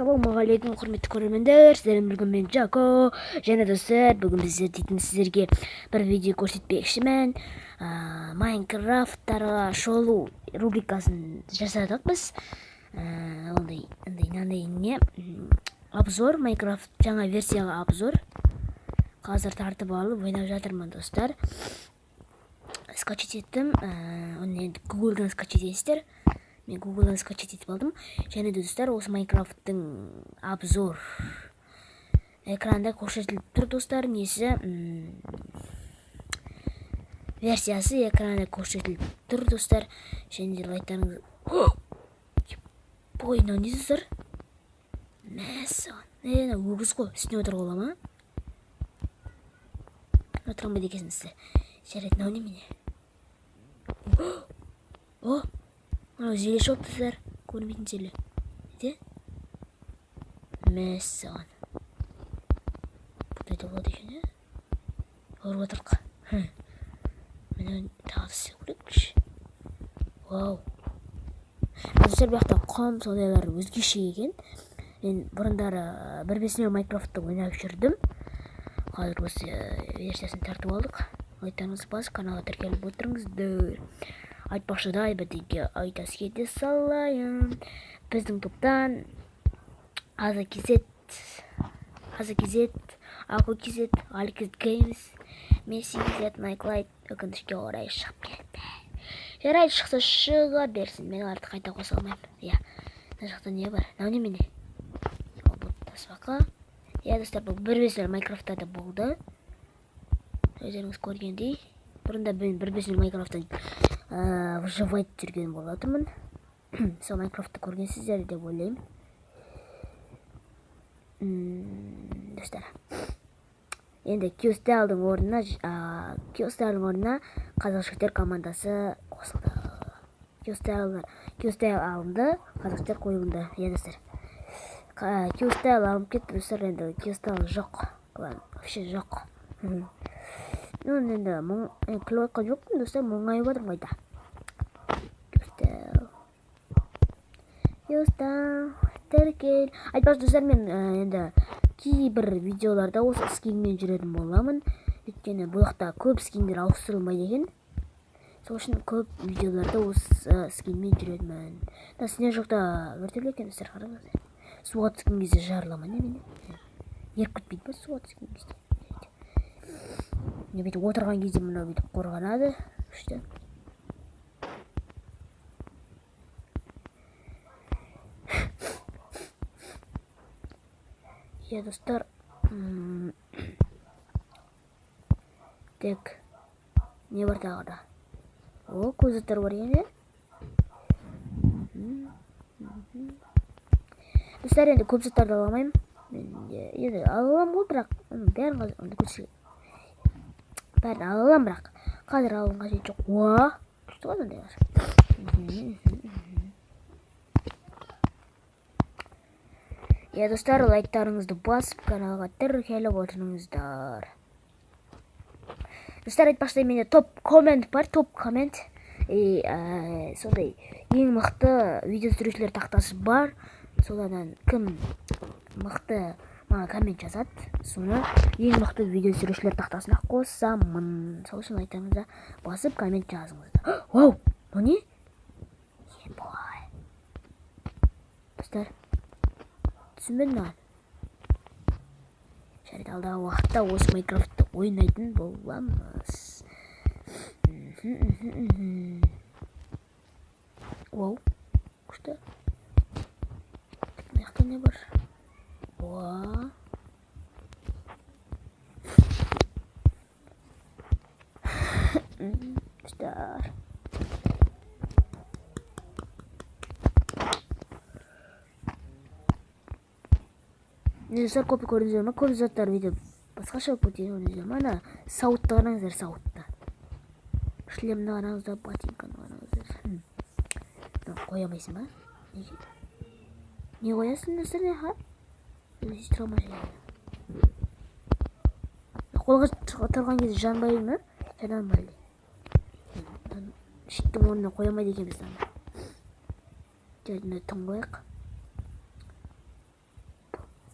Ассалаумағалейкум, құрметті көрермендер, сіздермен бірге мен Жако. Және достар, бүгін сіздерге бір видео көрсетпекшімін. Майнкрафттарға шолу рубрикасын жасадық біз. Ондай обзор, Майнкрафт жаңа версияға обзор. Қазір тартып алып ойнап жатырмын достар. Скачать еттім, оны енді Google'дан скачать етесіздер. Мен Google'дан скачать етіп алдым. Және достар, осы Майнкрафттың обзор экранда көрсетіліп тұр достар. Несі версиясы экранда көрсетіліп тұр достар. Және де лайктарыңыз. Ой, мынау не достар? Мәссаған. Өгіз ғой, үстіне отырып ола ма? Отырмайды екенсіздер. Жарайды, мынау немене? О! Мынау зеле шоп достар. Көрмейтін зеле. Де? Мәссаған. Бұдайды болады екен, Орып отырқ. Мені тағы сіз көрекші. Вау. Достар, бұяқта қом сондайлар өзгеше екен. Мен бұрындары 1.5 Майнкрафтты ойнап жүрдім. Қазір осы версиясын тартып алдық. Лайктарыңызды басып, каналға тіркеліп отырыңыздар. Айтпақшы да айбәтеге айтас кете салайын. Біздің топтан Аза Кезет, Ақу Кезет, Али Кезет Геймс, Месси Кезет, Найклайт өкінішке орай шығып кетті. Жарайды, шықса шыға берсін. Мен артық қайта қоса алмайым. Мына жақта не бар? Мынау немене? Бұл таспақа. Достар, бұл 1.5 Майнкрафтта да болды. Өздеріңіз көргендей. Бұрында мен 1.5 Майнкрафттан выживать жүрген болатынмын. Сол Майнкрафтты көргенсіздер деп ойлаймын. Достар. Енді Киостайлдың орнына Қазақшықтар командасы қосылды. Киостайл алынды, Қазақшықтар қойылынды. Достар. Киостайл алып кетті, достар, енді Киостайл жоқ. Вообще жоқ. Енді клойқа жоқпын, достар, мұңайып отырм қайда. Киостайл, тіркел. Айтпақшы, достар, мен енді кейбір видеоларда осы скинмен жүретін боламын. Өйткені бұлақта көп скиндер ауыстырылмайды екен. Сол үшін көп видеоларда осы скинмен жүретінмін. Сіне жоқта өртелі екен, достар, қараңыздар. Суға түскен кезде жарылама немене? Еріп күтпейді ба суға түскен кезде? Не бүйтіп отырған кезде мұнау бүйтіп қорғанады. Күшті. Достар, тек не бар тағы да? О, көзіттер бар ене? Достар, енді көп заттарды аламайым. Енді алалам ғой, бірақ бәрін алалам, бірақ қазір алым қажет жоқ. Уа, күшті ғой мындай бар. Достар, лайктарыңызды басып, каналға тіркеліп отырыңыздар. Достар, айтпақшы, менде топ коммент бар, топ коммент. Сондай ең мықты видео түсірушілер тақтасы бар. Содан кім мықты маған коммент жазады, соны ең мықты видео түсірушілер тақтасына қосамын. Сол үшін лайктарыңызды басып, коммент жазыңыздар. Вау, бұл не? Ебай. Достар, түсінбедім маған. Жарайды, алдағы уақытта осы Майнкрафтты ойнайтын боламыз. Вау, күшті. Маяқта не бар? Уа. Достар. Достар, көпі көріңіздер ма? Көп заттар видео басқаша көтейін көріңіздер ма? Ана сауытты қараңыздар, сауытты. Шлемді қараңыздар, ботинканы қараңыздар. Қоямайсың ба? Неге? Не қоясың, достар, не ха? Сөйтіп алмай. Қолға тұрған кезде жанбайды ма? Жанбайды. Шиттің орнына қоямайды екенбіз. Жарайды, тұң қояқ.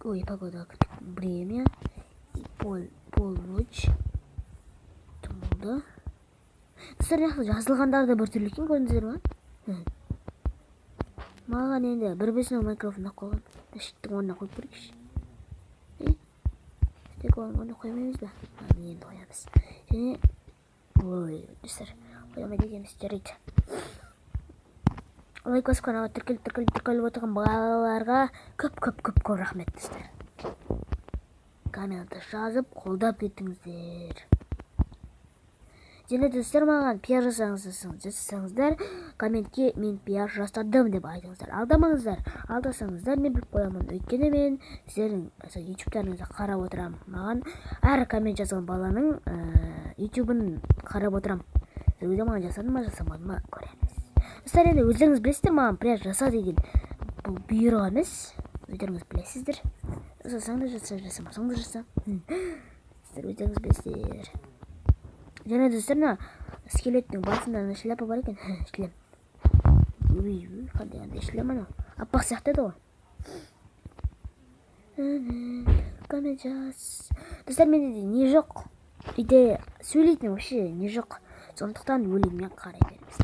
Ой, погода. Время. Полночь. Болды. Достар, жазылғандары да бір түрлі екен, көрдіңіздер ма? Маған енді бір-бірсінің микрофонда қойған. Шеттің орнына қойып көрейікші. Стек орнына қоймаймыз ба? Енді қоямыз. Және ой, достар, қоймайды екенбіз, жарайды. Лайк басып каналға тіркеліп отырған балаларға көп рахмет, достар. Комментті жазып, қолдап кеттіңіздер. Және достар, маған пиар жасаңыздар, комментке мен пиар жасадым деп айтыңыздар. Алдамаңыздар, алдасаңыздар мен біліп қоямын. Өйткені мен сіздердің ютубтарыңызды қарап отырам. Маған әр коммент жазған баланың ютубын қарап отырам. Өзі маған жасады ма, жасамады ма көреміз. Достар, енді өздеріңіз білесіздер, маған пиар жаса деген бұл бұйрық емес. Өздеріңіз білесіздер. Жасасаң да жаса, жасамасаң да жаса. Сіздер өздеріңіз білесіздер. Және достар, скелеттің басында шляпа бар екен. Шлем. Қандай шлем анау? Аппақ сияқты еді ғой. Коммент жаз. Достар, менде не жоқ. Үйде сөйлейтін вообще не жоқ. Сондықтан өлеңмен қарай береміз.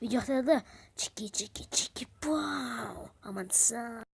Видеода чики-пау. Амансың.